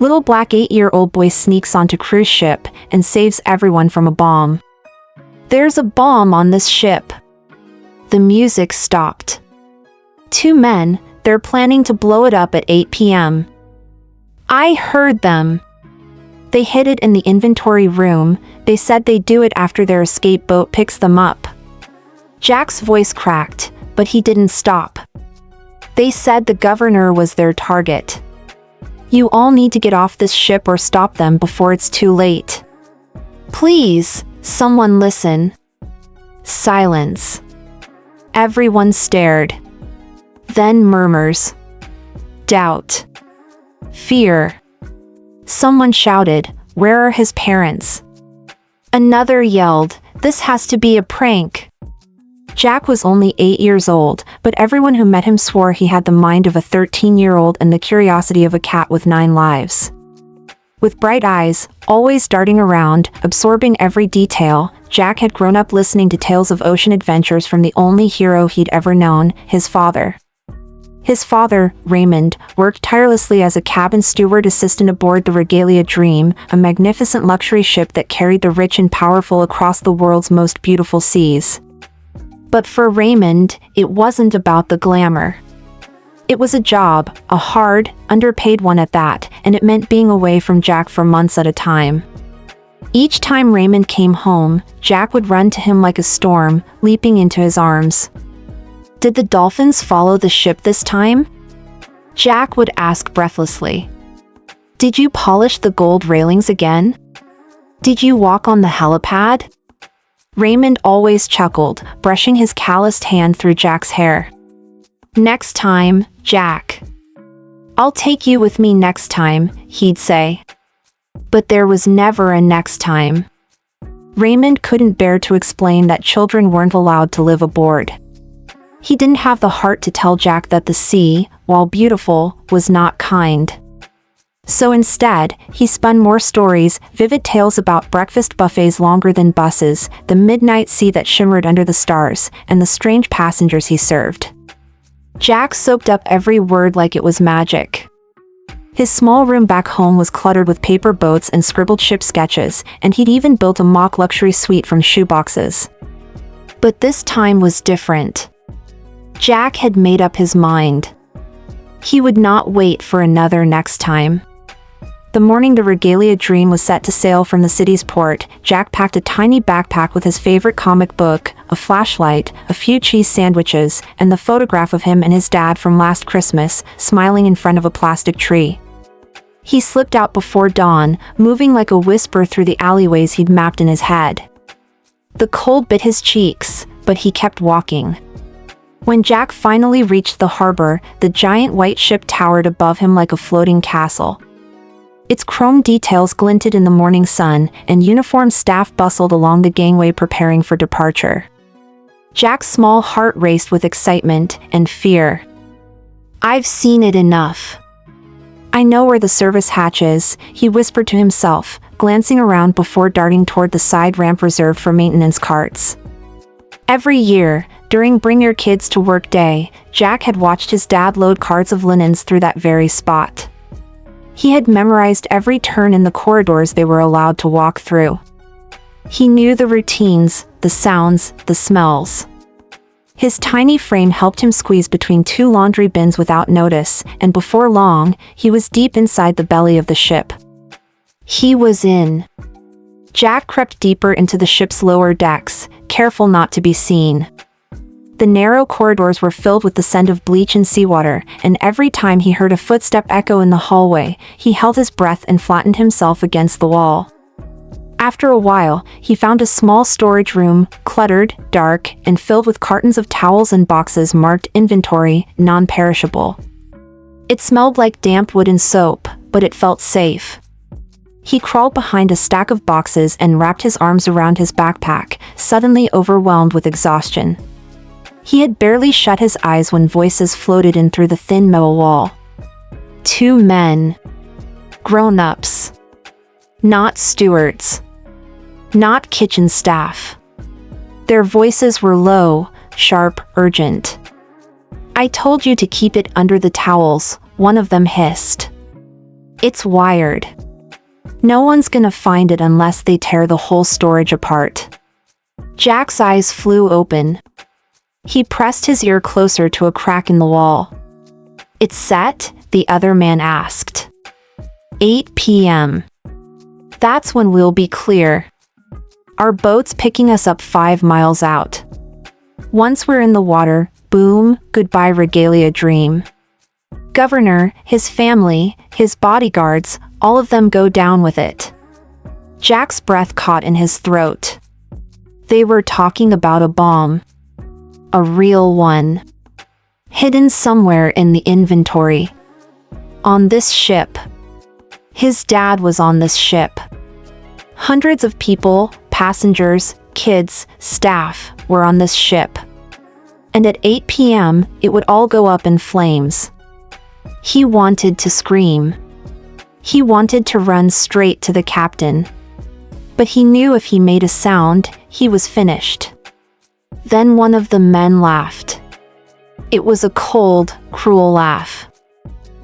Little black 8-year-old boy sneaks onto cruise ship and saves everyone from a bomb. There's a bomb on this ship. The music stopped. 2 men, they're planning to blow it up at 8 p.m. I heard them. They hid it in the inventory room. They said they'd do it after their escape boat picks them up. Jack's voice cracked, but he didn't stop. They said the governor was their target. You all need to get off this ship or stop them before it's too late. Please, someone listen. Silence. Everyone stared. Then murmurs. Doubt. Fear. Someone shouted, "Where are his parents?" Another yelled, "This has to be a prank." Jack was only 8 years old, but everyone who met him swore he had the mind of a 13-year-old and the curiosity of a cat with 9 lives. With bright eyes, always darting around, absorbing every detail, Jack had grown up listening to tales of ocean adventures from the only hero he'd ever known, his father. His father, Raymond, worked tirelessly as a cabin steward assistant aboard the Regalia Dream, a magnificent luxury ship that carried the rich and powerful across the world's most beautiful seas. But for Raymond, it wasn't about the glamour. It was a job, a hard, underpaid one at that, and it meant being away from Jack for months at a time. Each time Raymond came home, Jack would run to him like a storm, leaping into his arms. Did the dolphins follow the ship this time? Jack would ask breathlessly. Did you polish the gold railings again? Did you walk on the helipad? Raymond always chuckled, brushing his calloused hand through Jack's hair. Next time, Jack. I'll take you with me next time, he'd say. But there was never a next time. Raymond couldn't bear to explain that children weren't allowed to live aboard. He didn't have the heart to tell Jack that the sea, while beautiful, was not kind. So instead, he spun more stories, vivid tales about breakfast buffets longer than buses, the midnight sea that shimmered under the stars, and the strange passengers he served. Jack soaked up every word like it was magic. His small room back home was cluttered with paper boats and scribbled ship sketches, and he'd even built a mock luxury suite from shoeboxes. But this time was different. Jack had made up his mind. He would not wait for another next time. The morning the Regalia Dream was set to sail from the city's port, Jack packed a tiny backpack with his favorite comic book, a flashlight, a few cheese sandwiches, and the photograph of him and his dad from last Christmas, smiling in front of a plastic tree. He slipped out before dawn, moving like a whisper through the alleyways he'd mapped in his head. The cold bit his cheeks, but he kept walking. When Jack finally reached the harbor, the giant white ship towered above him like a floating castle. Its chrome details glinted in the morning sun, and uniformed staff bustled along the gangway preparing for departure. Jack's small heart raced with excitement and fear. I've seen it enough. I know where the service hatch is, he whispered to himself, glancing around before darting toward the side ramp reserved for maintenance carts. Every year, during Bring Your Kids to Work Day, Jack had watched his dad load carts of linens through that very spot. He had memorized every turn in the corridors they were allowed to walk through. He knew the routines, the sounds, the smells. His tiny frame helped him squeeze between 2 laundry bins without notice, and before long, he was deep inside the belly of the ship. He was in. Jack crept deeper into the ship's lower decks, careful not to be seen. The narrow corridors were filled with the scent of bleach and seawater, and every time he heard a footstep echo in the hallway, he held his breath and flattened himself against the wall. After a while, he found a small storage room, cluttered, dark, and filled with cartons of towels and boxes marked inventory, non-perishable. It smelled like damp wood and soap, but it felt safe. He crawled behind a stack of boxes and wrapped his arms around his backpack, suddenly overwhelmed with exhaustion. He had barely shut his eyes when voices floated in through the thin metal wall. 2 men. Grown-ups. Not stewards. Not kitchen staff. Their voices were low, sharp, urgent. I told you to keep it under the towels, one of them hissed. It's wired. No one's gonna find it unless they tear the whole storage apart. Jack's eyes flew open. He pressed his ear closer to a crack in the wall. "It's set?" the other man asked. 8 p.m. "That's when we'll be clear. Our boat's picking us up 5 miles out. Once we're in the water, boom, goodbye regalia dream. Governor, his family, his bodyguards, all of them go down with it." Jack's breath caught in his throat. They were talking about a bomb. A real one. Hidden somewhere in the inventory. On this ship. His dad was on this ship. Hundreds of people, passengers, kids, staff, were on this ship. And at 8 p.m., it would all go up in flames. He wanted to scream. He wanted to run straight to the captain. But he knew if he made a sound, he was finished. Then one of the men laughed. It was a cold, cruel laugh.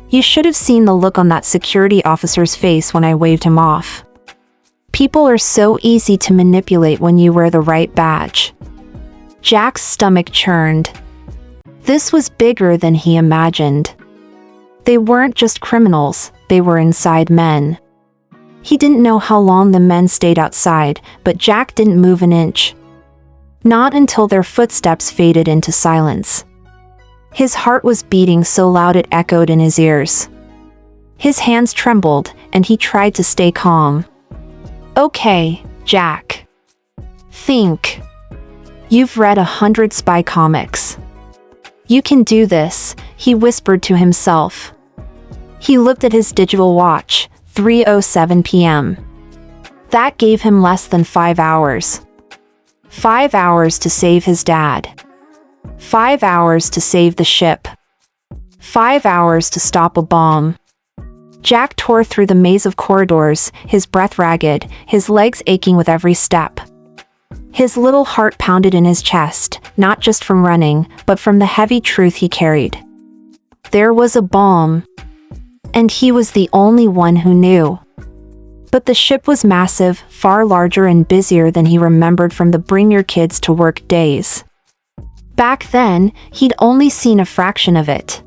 You should have seen the look on that security officer's face when I waved him off. People are so easy to manipulate when you wear the right badge. Jack's stomach churned. This was bigger than he imagined. They weren't just criminals, they were inside men. He didn't know how long the men stayed outside, but Jack didn't move an inch. Not until their footsteps faded into silence. His heart was beating so loud it echoed in his ears. His hands trembled, and he tried to stay calm. "Okay, Jack. Think. You've read 100 spy comics. You can do this," he whispered to himself. He looked at his digital watch, 3:07 p.m. That gave him less than 5 hours. 5 hours to save his dad. 5 hours to save the ship. 5 hours to stop a bomb. Jack tore through the maze of corridors, his breath ragged, his legs aching with every step. His little heart pounded in his chest, not just from running, but from the heavy truth he carried. There was a bomb. And he was the only one who knew. But the ship was massive, far larger and busier than he remembered from the bring your kids to work days. Back then, he'd only seen a fraction of it.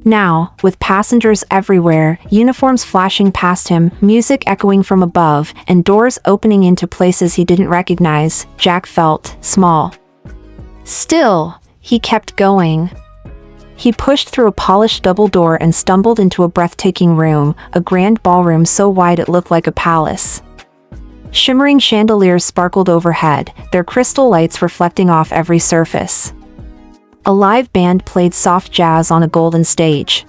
Now, with passengers everywhere, uniforms flashing past him, music echoing from above, and doors opening into places he didn't recognize, Jack felt small. Still, he kept going. He pushed through a polished double door and stumbled into a breathtaking room, a grand ballroom so wide it looked like a palace. Shimmering chandeliers sparkled overhead, their crystal lights reflecting off every surface. A live band played soft jazz on a golden stage.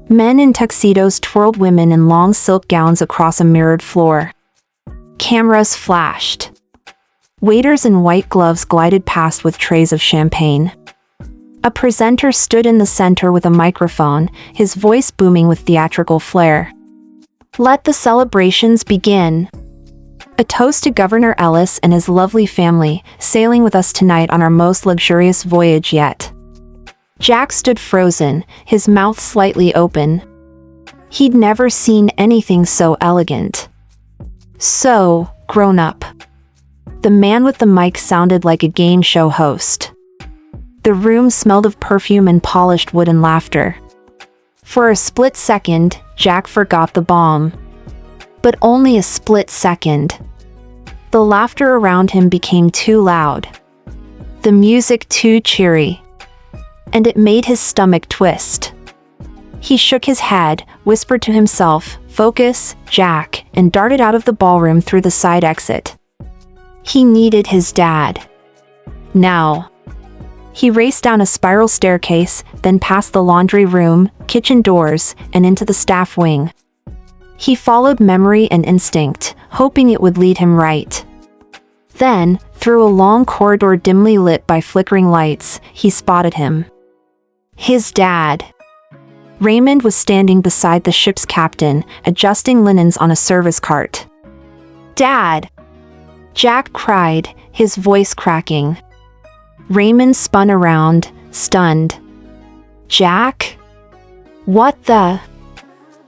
Men in tuxedos twirled women in long silk gowns across a mirrored floor. Cameras flashed. Waiters in white gloves glided past with trays of champagne. A presenter stood in the center with a microphone, his voice booming with theatrical flair. "Let the celebrations begin. A toast to Governor Ellis and his lovely family, sailing with us tonight on our most luxurious voyage yet." Jack stood frozen, his mouth slightly open. He'd never seen anything so elegant. So grown up. The man with the mic sounded like a game show host. The room smelled of perfume and polished wood and laughter. For a split second, Jack forgot the bomb. But only a split second. The laughter around him became too loud. The music too cheery. And it made his stomach twist. He shook his head, whispered to himself, "Focus, Jack," and darted out of the ballroom through the side exit. He needed his dad. Now. He raced down a spiral staircase, then past the laundry room, kitchen doors, and into the staff wing. He followed memory and instinct, hoping it would lead him right. Then, through a long corridor dimly lit by flickering lights, he spotted him. His dad. Raymond was standing beside the ship's captain, adjusting linens on a service cart. "Dad!" Jack cried, his voice cracking. Raymond spun around, stunned. "Jack? What the?"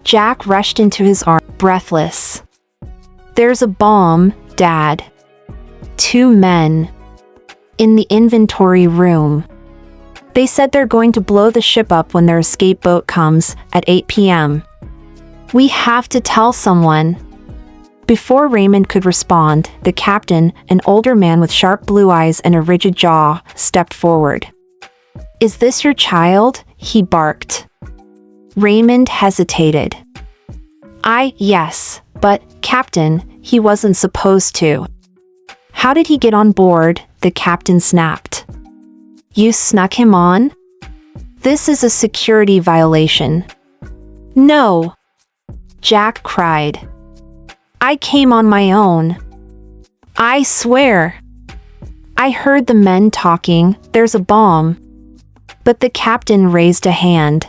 Jack rushed into his arms, breathless. There's a bomb, Dad. 2 men. In the inventory room. They said they're going to blow the ship up when their escape boat comes at 8 p.m. We have to tell someone. Before Raymond could respond, the captain, an older man with sharp blue eyes and a rigid jaw, stepped forward. Is this your child? He barked. Raymond hesitated. Yes, but, Captain, he wasn't supposed to. How did he get on board? The captain snapped. You snuck him on? This is a security violation. No! Jack cried. I came on my own. I swear. I heard the men talking, there's a bomb. But the captain raised a hand.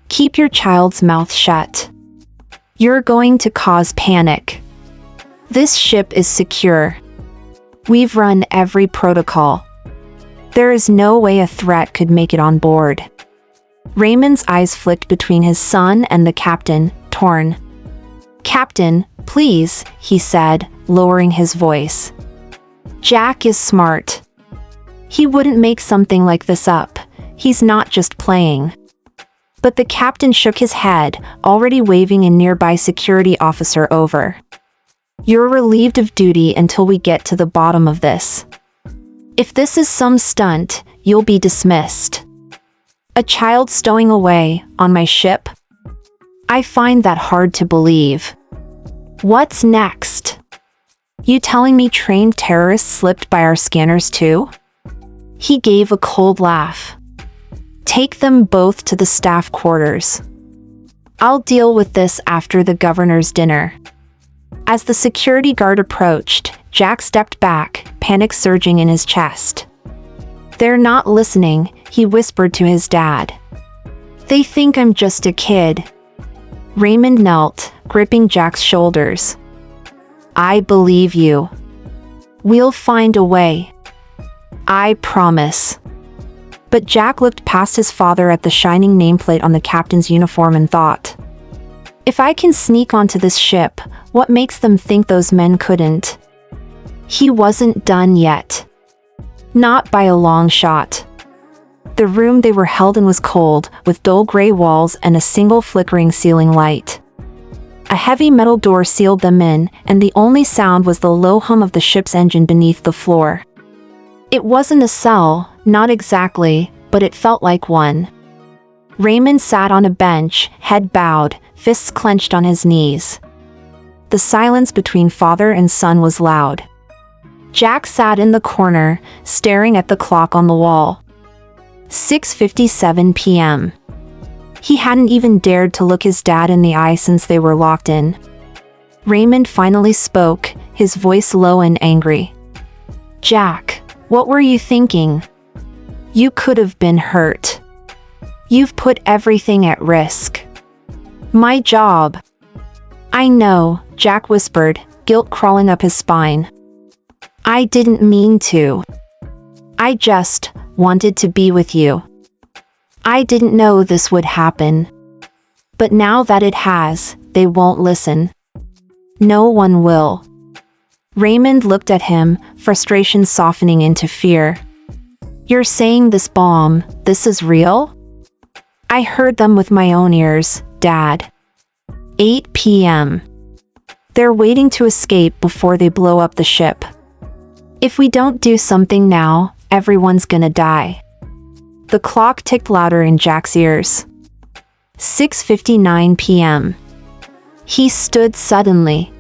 Keep your child's mouth shut. You're going to cause panic. This ship is secure. We've run every protocol. There is no way a threat could make it on board. Raymond's eyes flicked between his son and the captain, torn. Captain, please, he said, lowering his voice. Jack is smart. He wouldn't make something like this up. He's not just playing. But the captain shook his head, already waving a nearby security officer over. You're relieved of duty until we get to the bottom of this. If this is some stunt, you'll be dismissed. A child stowing away on my ship? I find that hard to believe. What's next? You telling me trained terrorists slipped by our scanners too? He gave a cold laugh. Take them both to the staff quarters. I'll deal with this after the governor's dinner. As the security guard approached, Jack stepped back, panic surging in his chest. They're not listening, he whispered to his dad. They think I'm just a kid. Raymond knelt, gripping Jack's shoulders. I believe you. We'll find a way. I promise. But Jack looked past his father at the shining nameplate on the captain's uniform and thought, if I can sneak onto this ship, what makes them think those men couldn't? He wasn't done yet. Not by a long shot. The room they were held in was cold, with dull gray walls and a single flickering ceiling light. A heavy metal door sealed them in, and the only sound was the low hum of the ship's engine beneath the floor. It wasn't a cell, not exactly, but it felt like one. Raymond sat on a bench, head bowed, fists clenched on his knees. The silence between father and son was loud. Jack sat in the corner, staring at the clock on the wall. 6:57 p.m. He hadn't even dared to look his dad in the eye since they were locked in. Raymond finally spoke, his voice low and angry. Jack, what were you thinking? You could have been hurt. You've put everything at risk. My job. I know, Jack whispered, guilt crawling up his spine. I didn't mean to. I just wanted to be with you. I didn't know this would happen. But now that it has, they won't listen. No one will. Raymond looked at him, frustration softening into fear. You're saying this bomb, this is real? I heard them with my own ears, Dad. 8 p.m. They're waiting to escape before they blow up the ship. If we don't do something now, everyone's gonna die. The clock ticked louder in Jack's ears. 6:59 p.m. He stood suddenly.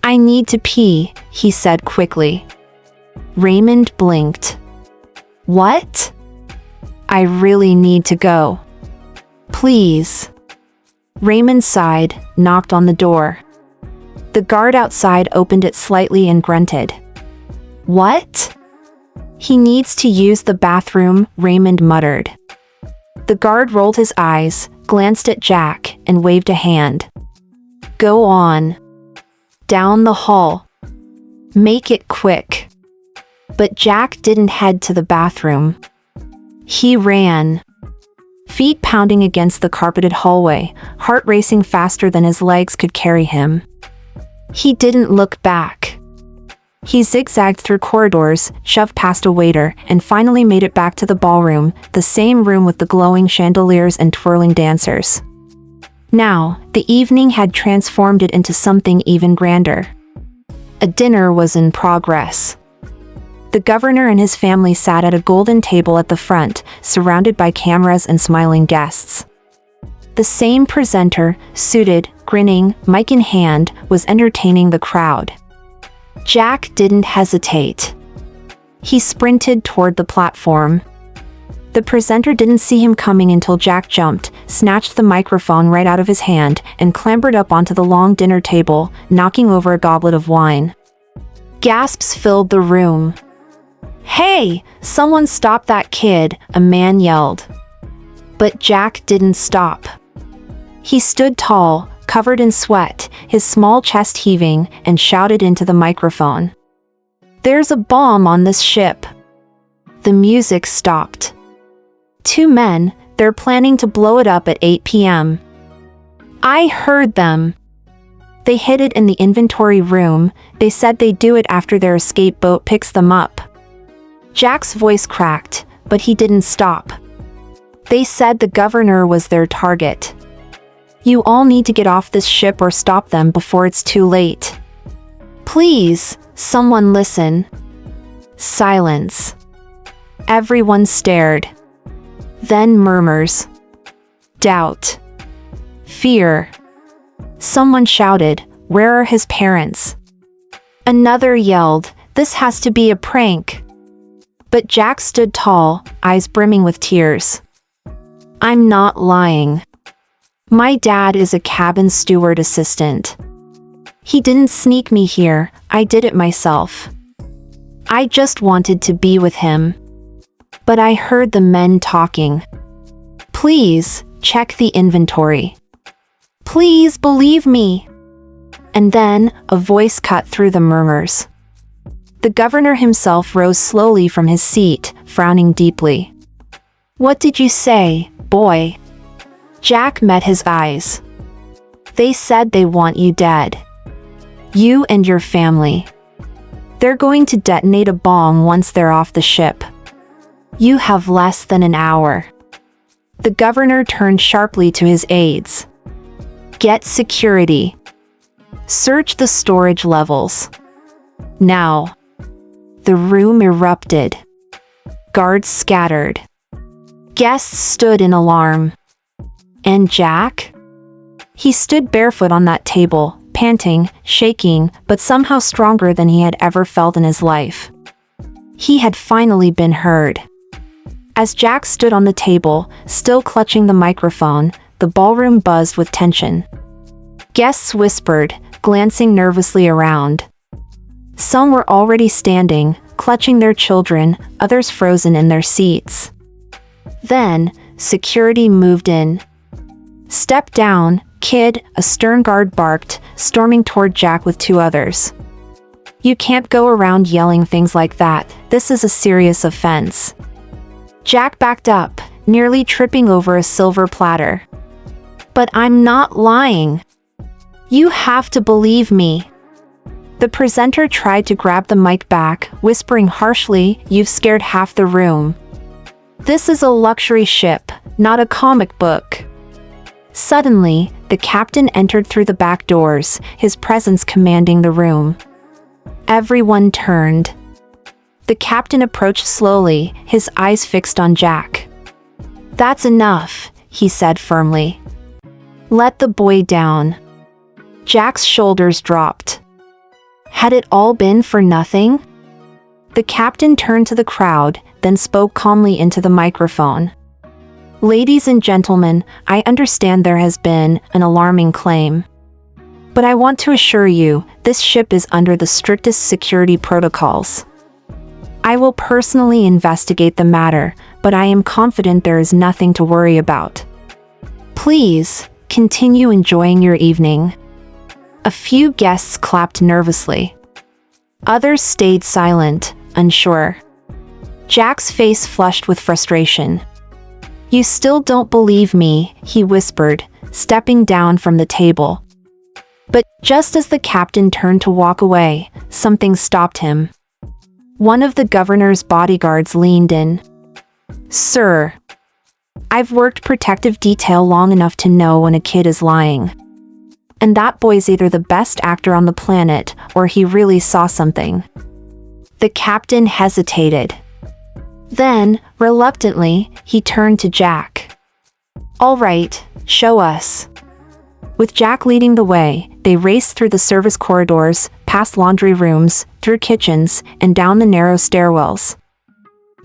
I need to pee, he said quickly. Raymond blinked. What? I really need to go. Please. Raymond sighed, knocked on the door. The guard outside opened it slightly and grunted. What? He needs to use the bathroom, Raymond muttered. The guard rolled his eyes, glanced at Jack, and waved a hand. Go on. Down the hall. Make it quick. But Jack didn't head to the bathroom. He ran. feet pounding against the carpeted hallway, heart racing faster than his legs could carry him. He didn't look back. He zigzagged through corridors, shoved past a waiter, and finally made it back to the ballroom, the same room with the glowing chandeliers and twirling dancers. Now, the evening had transformed it into something even grander. A dinner was in progress. The governor and his family sat at a golden table at the front, surrounded by cameras and smiling guests. The same presenter, suited, grinning, mic in hand, was entertaining the crowd. Jack didn't hesitate. He sprinted toward the platform. The presenter didn't see him coming until Jack jumped, snatched the microphone right out of his hand, and clambered up onto the long dinner table, knocking over a goblet of wine. Gasps filled the room. "Hey, someone stop that kid," a man yelled. But Jack didn't stop. He stood tall, covered in sweat, his small chest heaving, and shouted into the microphone. "There's a bomb on this ship." The music stopped. "Two men, they're planning to blow it up at 8 p.m. I heard them. They hid it in the inventory room. They said they'd do it after their escape boat picks them up." Jack's voice cracked, but he didn't stop. "They said the governor was their target. You all need to get off this ship or stop them before it's too late. Please, someone listen." Silence. Everyone stared. Then murmurs. Doubt. Fear. Someone shouted, "Where are his parents?" Another yelled, "This has to be a prank." But Jack stood tall, eyes brimming with tears. "I'm not lying. My dad is a cabin steward assistant. He didn't sneak me here, I did it myself. I just wanted to be with him. But I heard the men talking. Please, check the inventory. Please believe me." And then, a voice cut through the murmurs. The governor himself rose slowly from his seat, frowning deeply. "What did you say, boy?" Jack met his eyes. "They said they want you dead. You and your family. They're going to detonate a bomb once they're off the ship. You have less than an hour." The governor turned sharply to his aides. "Get security. Search the storage levels. Now." The room erupted. Guards scattered. Guests stood in alarm. And Jack? He stood barefoot on that table, panting, shaking, but somehow stronger than he had ever felt in his life. He had finally been heard. As Jack stood on the table, still clutching the microphone, the ballroom buzzed with tension. Guests whispered, glancing nervously around. Some were already standing, clutching their children, others frozen in their seats. Then, security moved in. "Step down, kid," a stern guard barked, storming toward Jack with two others. "You can't go around yelling things like that, this is a serious offense." Jack backed up, nearly tripping over a silver platter. "But I'm not lying. You have to believe me." The presenter tried to grab the mic back, whispering harshly, "You've scared half the room. This is a luxury ship, not a comic book." Suddenly, the captain entered through the back doors, his presence commanding the room. Everyone turned. The captain approached slowly, his eyes fixed on Jack. "That's enough," he said firmly. "Let the boy down." Jack's shoulders dropped. Had it all been for nothing? The captain turned to the crowd, then spoke calmly into the microphone. "Ladies and gentlemen, I understand there has been an alarming claim. But I want to assure you, this ship is under the strictest security protocols. I will personally investigate the matter, but I am confident there is nothing to worry about. Please, continue enjoying your evening." A few guests clapped nervously. Others stayed silent, unsure. Jack's face flushed with frustration. You still don't believe me, he whispered, stepping down from the table. But just as the captain turned to walk away, something stopped him. One of the governor's bodyguards leaned in. Sir, I've worked protective detail long enough to know when a kid is lying. And that boy's either the best actor on the planet, or he really saw something. The captain hesitated. Then, reluctantly, he turned to Jack. All right, show us. With Jack leading the way, they raced through the service corridors, past laundry rooms, through kitchens, and down the narrow stairwells.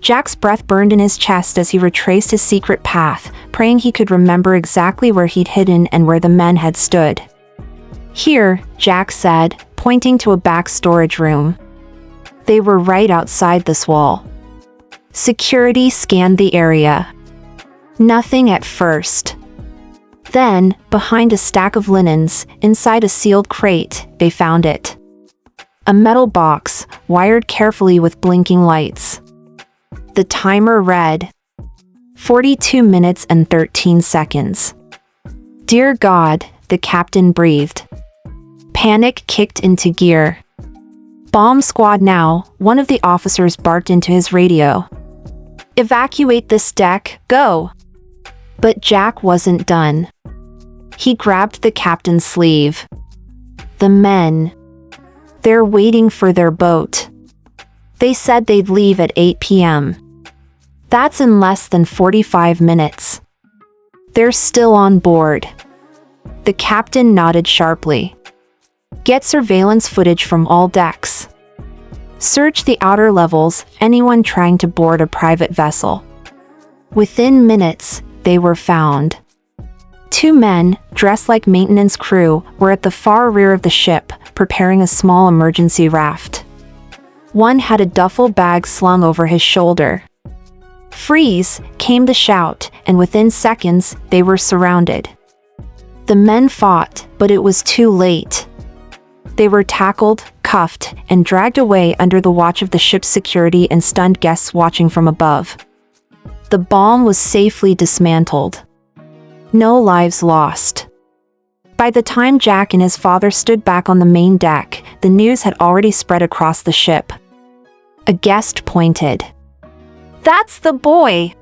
Jack's breath burned in his chest as he retraced his secret path, praying he could remember exactly where he'd hidden and where the men had stood. Here, Jack said, pointing to a back storage room. They were right outside this wall. Security scanned the area. Nothing at first. Then, behind a stack of linens, inside a sealed crate, they found it. A metal box, wired carefully with blinking lights. The timer read 42 minutes and 13 seconds. Dear God, the captain breathed. Panic kicked into gear. Bomb squad now, one of the officers barked into his radio. Evacuate this deck, go! But Jack wasn't done. He grabbed the captain's sleeve. The men. They're waiting for their boat. They said they'd leave at 8 p.m. That's in less than 45 minutes. They're still on board. The captain nodded sharply. Get surveillance footage from all decks. Search the outer levels, anyone trying to board a private vessel. Within minutes, they were found. 2 men, dressed like maintenance crew, were at the far rear of the ship, preparing a small emergency raft. One had a duffel bag slung over his shoulder. Freeze, came the shout, and within seconds, they were surrounded. The men fought, but it was too late. They were tackled, cuffed, and dragged away under the watch of the ship's security and stunned guests watching from above. The bomb was safely dismantled. No lives lost. By the time Jack and his father stood back on the main deck, the news had already spread across the ship. A guest pointed. That's the boy!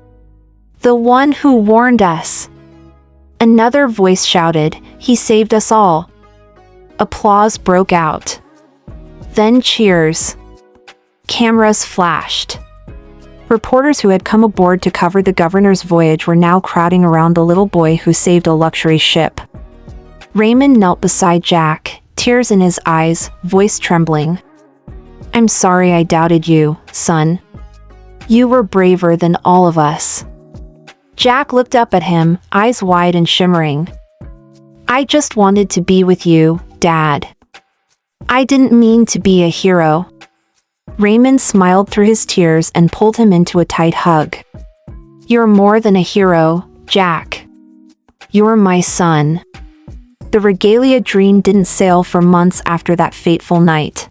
The one who warned us! Another voice shouted, he saved us all. Applause broke out. Then cheers. Cameras flashed. Reporters who had come aboard to cover the governor's voyage were now crowding around the little boy who saved a luxury ship. Raymond knelt beside Jack, tears in his eyes, voice trembling. I'm sorry I doubted you, son. You were braver than all of us. Jack looked up at him, eyes wide and shimmering. I just wanted to be with you, Dad. I didn't mean to be a hero. Raymond smiled through his tears and pulled him into a tight hug. You're more than a hero, Jack. You're my son. The Regalia Dream didn't sail for months after that fateful night.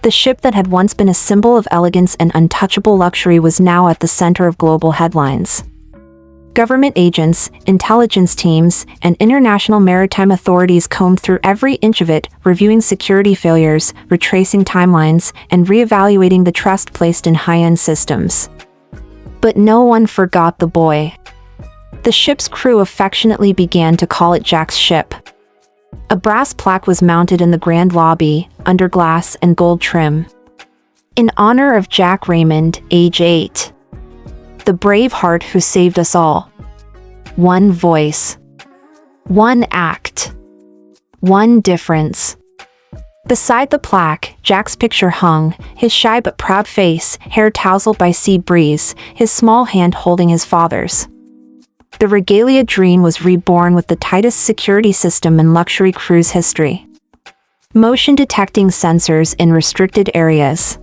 The ship that had once been a symbol of elegance and untouchable luxury was now at the center of global headlines. Government agents, intelligence teams, and international maritime authorities combed through every inch of it, reviewing security failures, retracing timelines, and reevaluating the trust placed in high-end systems. But no one forgot the boy. The ship's crew affectionately began to call it Jack's ship. A brass plaque was mounted in the grand lobby, under glass and gold trim. In honor of Jack Raymond, age 8. The brave heart who saved us all. One voice. One act. One difference. Beside the plaque, Jack's picture hung, his shy but proud face, hair tousled by sea breeze, his small hand holding his father's. The Regalia Dream was reborn with the tightest security system in luxury cruise history. Motion detecting sensors in restricted areas.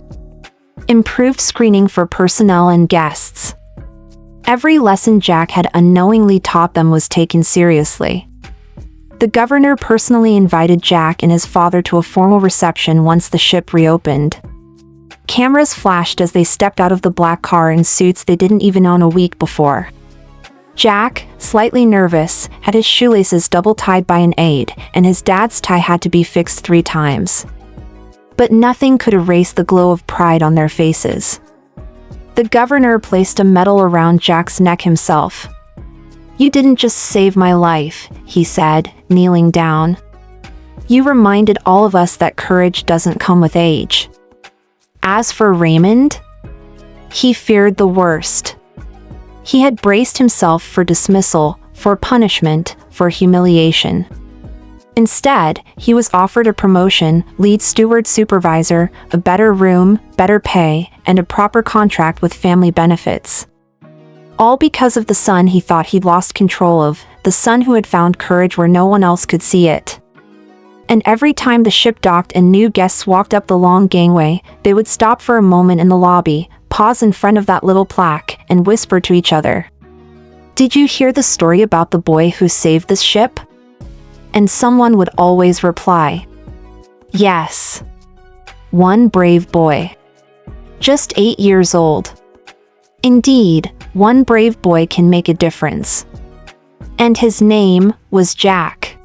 Improved screening for personnel and guests. Every lesson Jack had unknowingly taught them was taken seriously. The governor personally invited Jack and his father to a formal reception once the ship reopened. Cameras flashed as they stepped out of the black car in suits they didn't even own a week before. Jack, slightly nervous, had his shoelaces double-tied by an aide, and his dad's tie had to be fixed 3 times. But nothing could erase the glow of pride on their faces. The governor placed a medal around Jack's neck himself. "You didn't just save my life," he said, kneeling down. "You reminded all of us that courage doesn't come with age." As for Raymond, he feared the worst. He had braced himself for dismissal, for punishment, for humiliation. Instead, he was offered a promotion, lead steward supervisor, a better room, better pay, and a proper contract with family benefits. All because of the son he thought he'd lost control of, the son who had found courage where no one else could see it. And every time the ship docked and new guests walked up the long gangway, they would stop for a moment in the lobby, pause in front of that little plaque, and whisper to each other, "Did you hear the story about the boy who saved this ship?" And someone would always reply, "Yes. One brave boy. Just 8 years old." Indeed, one brave boy can make a difference. And his name was Jack.